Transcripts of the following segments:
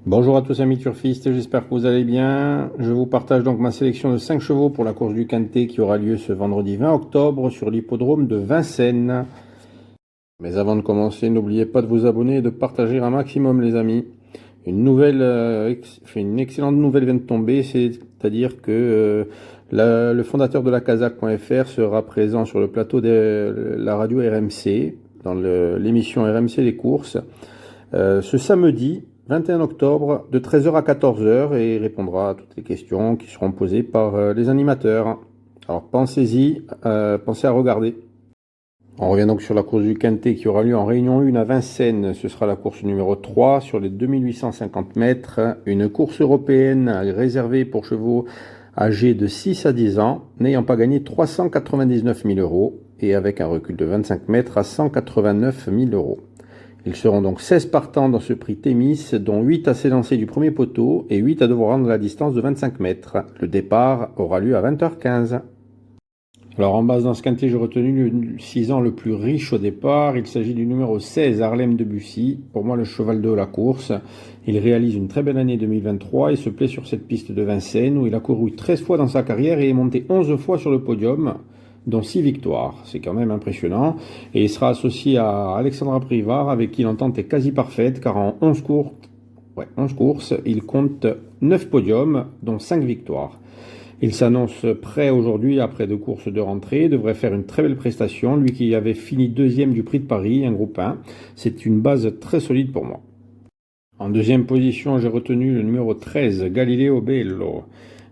Bonjour à tous amis turfistes, j'espère que vous allez bien. Je vous partage donc ma sélection de 5 chevaux pour la course du Quintet qui aura lieu ce vendredi 20 octobre sur l'hippodrome de Vincennes. Mais avant de commencer, n'oubliez pas de vous abonner et de partager un maximum les amis. Une excellente nouvelle vient de tomber, c'est-à-dire que le fondateur de la Kazakh.fr sera présent sur le plateau de la radio RMC, dans l'émission RMC des courses, ce samedi 21 octobre de 13h à 14h et il répondra à toutes les questions qui seront posées par les animateurs. Alors pensez-y, pensez à regarder. On revient donc sur la course du Quintet qui aura lieu en Réunion 1 à Vincennes. Ce sera la course numéro 3 sur les 2850 mètres. Une course européenne réservée pour chevaux âgés de 6 à 10 ans, n'ayant pas gagné 399 000 euros et avec un recul de 25 mètres à 189 000 euros. Ils seront donc 16 partants dans ce prix Thémis, dont 8 à s'élancer du premier poteau et 8 à devoir rendre la distance de 25 mètres. Le départ aura lieu à 20h15. Alors en base dans ce quintet, j'ai retenu le 6 ans le plus riche au départ. Il s'agit du numéro 16, Harlem Debussy. Pour moi, le cheval de la course. Il réalise une très belle année 2023 et se plaît sur cette piste de Vincennes où il a couru 13 fois dans sa carrière et est monté 11 fois sur le podium, dont 6 victoires. C'est quand même impressionnant. Et il sera associé à Alexandra Privard, avec qui l'entente est quasi parfaite, car en 11 courses, il compte 9 podiums, dont 5 victoires. Il s'annonce prêt aujourd'hui après 2 courses de rentrée, devrait faire une très belle prestation, lui qui avait fini deuxième du Prix de Paris, un groupe 1. C'est une base très solide pour moi. En deuxième position, j'ai retenu le numéro 13, Galileo Bello.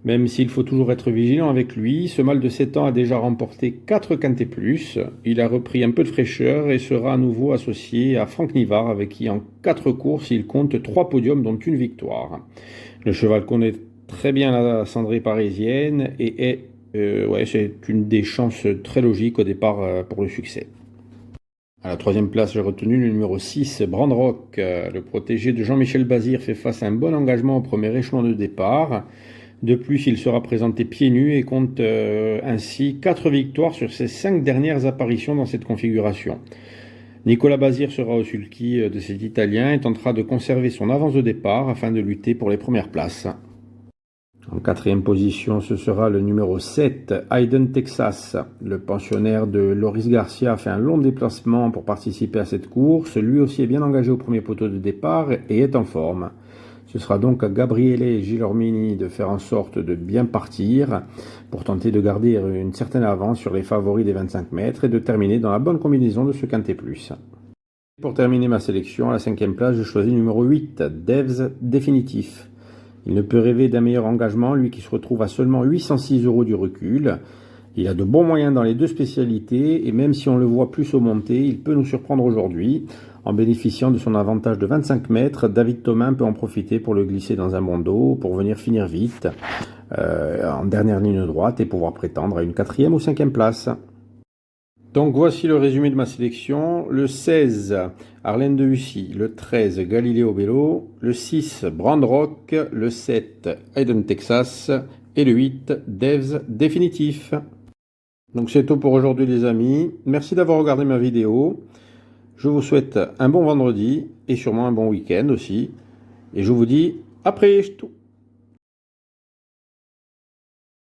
Même s'il faut toujours être vigilant avec lui, ce mâle de 7 ans a déjà remporté 4 Quintet Plus. Il a repris un peu de fraîcheur et sera à nouveau associé à Franck Nivard, avec qui en 4 courses il compte 3 podiums dont une victoire. Le cheval connaît très bien la cendrée parisienne et c'est une des chances très logiques au départ pour le succès. À la troisième place, j'ai retenu le numéro 6, Brandrock. Le protégé de Jean-Michel Bazir fait face à un bon engagement au premier échelon de départ. De plus, il sera présenté pieds nus et compte ainsi 4 victoires sur ses 5 dernières apparitions dans cette configuration. Nicolas Bazir sera au sulky de cet Italien et tentera de conserver son avance de départ afin de lutter pour les premières places. En quatrième position, ce sera le numéro 7, Hayden Texas. Le pensionnaire de Loris Garcia a fait un long déplacement pour participer à cette course. Lui aussi est bien engagé au premier poteau de départ et est en forme. Ce sera donc à Gabriele Gilormini de faire en sorte de bien partir pour tenter de garder une certaine avance sur les favoris des 25 mètres et de terminer dans la bonne combinaison de ce Quintet Plus. Pour terminer ma sélection, à la 5e place, je choisis le numéro 8, Devs Définitif. Il ne peut rêver d'un meilleur engagement, lui qui se retrouve à seulement 806 euros du recul. Il a de bons moyens dans les 2 spécialités et même si on le voit plus au monté, il peut nous surprendre aujourd'hui. En bénéficiant de son avantage de 25 mètres, David Thomain peut en profiter pour le glisser dans un bon dos, pour venir finir vite, en dernière ligne droite et pouvoir prétendre à une 4e ou 5e place. Donc voici le résumé de ma sélection. Le 16, Arlène de Hussy. Le 13, Galileo Bello. Le 6, Brandrock. Le 7, Hayden Texas. Et le 8, Devs Définitif. Donc c'est tout pour aujourd'hui les amis. Merci d'avoir regardé ma vidéo. Je vous souhaite un bon vendredi et sûrement un bon week-end aussi. Et je vous dis à presto.